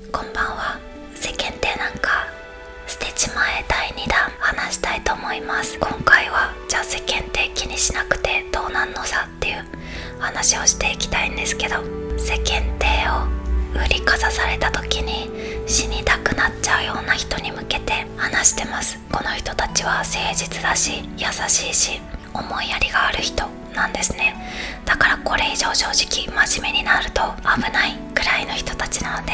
こんばんは。世間ってなんか捨てちまえ第2弾話したいと思います。今回はじゃあ世間って気にしなくてどうなんのさっていう話をしていきたいんですけど、世間体を売りかざされた時に死にたくなっちゃうような人に向けて話してます。この人たちは誠実だし優しいし思いやりがある人なんですね。だからこれ以上正直真面目になると危ないくらいの人たちなので、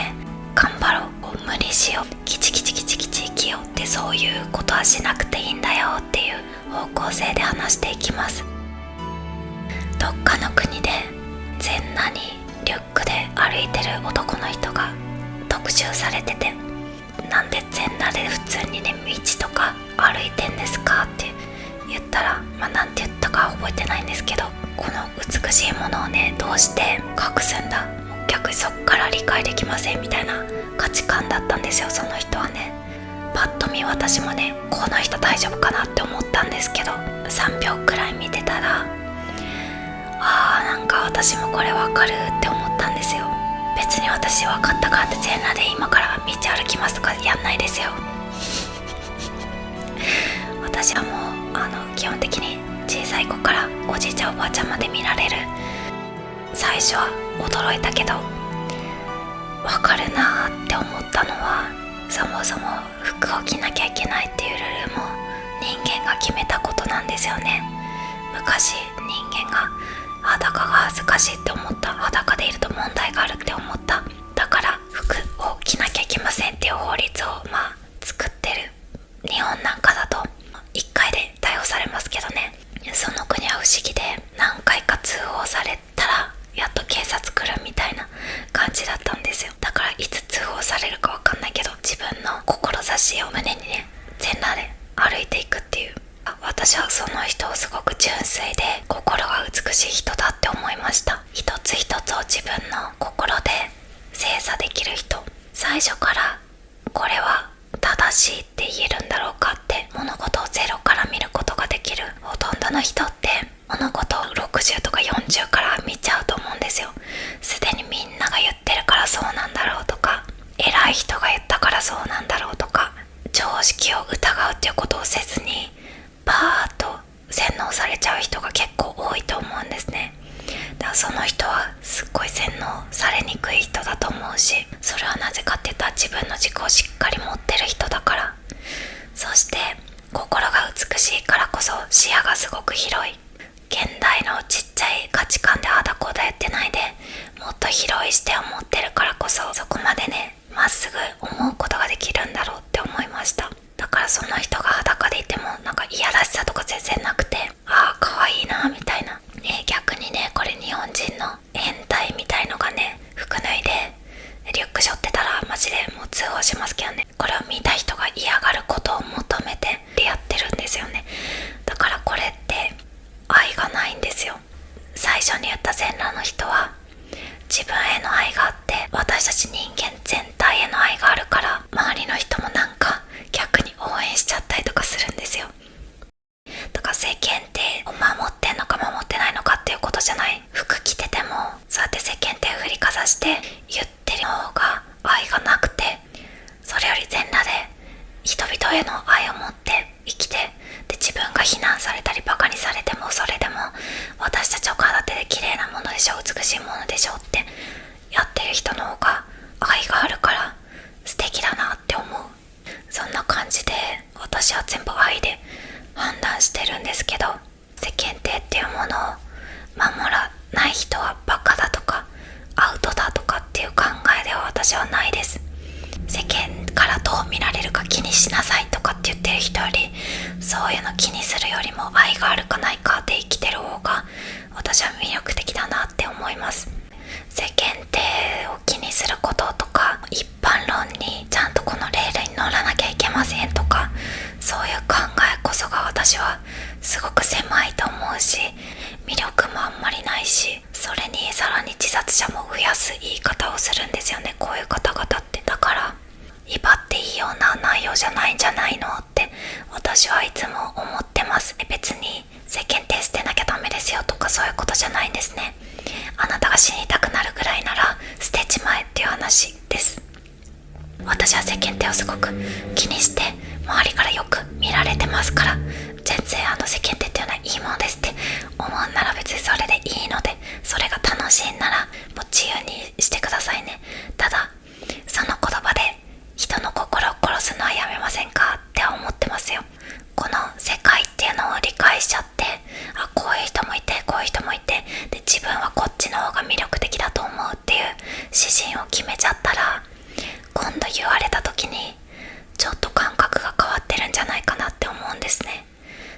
頑張ろう、無理しよう、キチキチキチキチ生きようって、そういうことはしなくていいんだよっていう方向性で話していきます。どっかの国で全裸にリュックで歩いてる男の人が特集されてて、なんで全裸で普通にね道とか歩いてんですかって言ったら、なんて言ったか覚えてないんですけど、この美しいものをねどうして隠すんだ、逆にそっから理解できませんみたいな価値観だったんですよ、その人はね。パッと見私もねこの人大丈夫かなって思ったんですけど、3秒くらい見てたらなんか私もこれわかるって思ったんですよ。別に私分かったからって全裸で今から道歩きますとかやんないですよ。私はもう基本的に小さい子からおじいちゃんおばあちゃんまで見られる。最初は驚いたけど分かるなーって思ったのは、そもそも服を着なきゃいけないっていうルールも人間が決めたことなんですよね。昔人間が裸が恥ずかしいって思った、裸でいると問題があるって思った、だから服を着なきゃいけませんっていう法律を作ってる日本なんかだと1回で逮捕されますけどね。その国は不思議で、何回か通報されたらやっと警察来るみたいな感じだったんですよ。だからいつ通報されるかわかんないけど、自分の志を胸にね全裸で歩いていくっていう、私はその人をすごく純粋で心が美しい人だって思いました。一つ一つを自分の心で精査できる人、最初からこれは正しいって言えるんだろうかって物事をゼロから見ることができる。ほとんどの人って物事を60とか40から見ちゃうと思うんですよ。すでにみんなが言ってるからそうなんだろうとか、偉い人が言ったからそうなんだろうとか、常識を疑うっていうことをせずにバーッと洗脳されちゃう人が結構多いと思うんですね。だからその人はすっごい洗脳されにくい人だと思うし、それはなぜかって言ったら自分の軸をしっかり持ってる人だから。そして心が美しいからこそ視野がすごく広い。現代のちっちゃい価値観であだこうだ言ってないで、もっと広い視点を持ってるからこそ、そこまでねまっすぐ思うことができるんだろうって思いました。だからその人が裸でいてもなんかいやらしさとか全然なくて、可愛いなみたいな、逆にねこれ日本人の変態みたいのがね服脱いでリュック背負ってたらマジでもう通報しますけどね。これを見た人が嫌がることを求めてやってるんですよね。だからこれって愛がないんですよ。最初に言った全裸の人は自分への愛があって、私たち人間全体への愛があるから周りの人もなんか逆に応援しちゃったりとかするんですよ。だから世間って守ってんのか守ってないのかっていうことじゃない。服着ててもそうやって世間って振りかざして言ってる方が愛がなくて、それより全裸で人々への愛を持って生きて、で自分が非難されたりバカにされてもそれでも私たちお体手で綺麗なものでしょ、美しいものでしょってやってる人の方が愛があるから素敵だなって思う。そんな感じで私は全部愛で判断してるんですけど、世間体っていうものを守らない人はバカだとかアウトだとかっていう考えでは私はないです。世間からどう見られるか気にしなさいとかって言ってる人より、そういうの気にするよりも愛があるかないかで生きてる方が私は魅力的だなって思います。世間体を気にすることとか、一般論にちゃんとこのレールに乗らなきゃいけませんとか、そういう考えこそが私はすごく狭いと思うし、魅力もあんまりないし、それにさらに自殺者も増やす言い方をするんですよね、こういう方々って。だから威張っていいような内容じゃないんじゃないのって私はいつも思ってます。別に世間体捨てなきゃダメですよとかそういうことじゃないんですね。あなたが死にたくなるぐらいなら捨てちまえっていう話です。私は世間体をすごく気にして周りからよく見られてますから、全然世間体っていうのはいいものですって思うなら別にそれでいいので、それが楽しいならもう自由にしてくださいね。ただその言葉で人の心を殺すのはやめませんかって思ってますよ。この世界っていうのを理解しちゃって、こういう人もいてこういう人もいて、で自分はこっちの方が魅力的だと思うっていう指針を決めちゃったら、今度言われた時にちょっと感覚が変わってるんじゃないかなって思うんですね。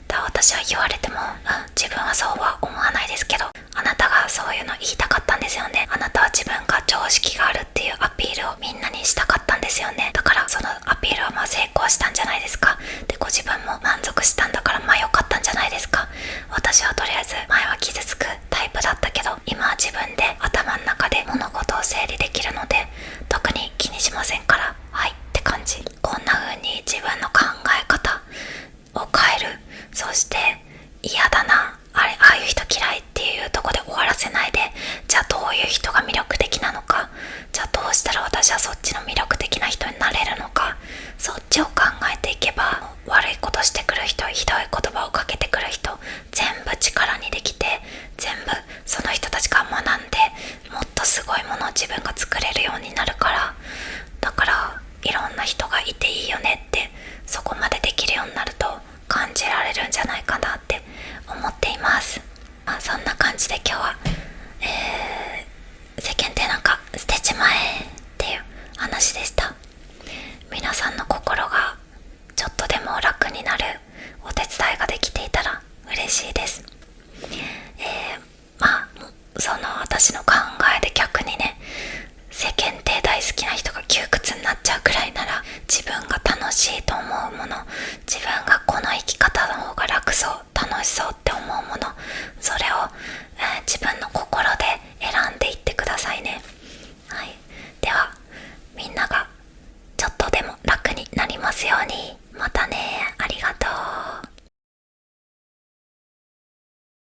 だから私は言われても、自分はそうは思わないですけど、あなたがそういうの言いたかったんですよね。あなたは自分が常識があるっていうアピールをみんなにしたかったんですよね。だからそのアピールは成功したんじゃないですか。でご自分も満足したんだから良かったんじゃないですか。私はとりあえず前は傷つくタイプだったけど、今は自分で頭の中で物事を整理できるので特に気にしませんから、はいって感じ。こんな風に自分の考え方を変える。そして嫌だな、ああいう人嫌いっていうとこで終わらせないで、じゃあどういう人が魅力的なのか、じゃあどうしたら私はそっちの魅力的な人になれるのか、そっちを考えていけば、悪いことしてくる人、ひどい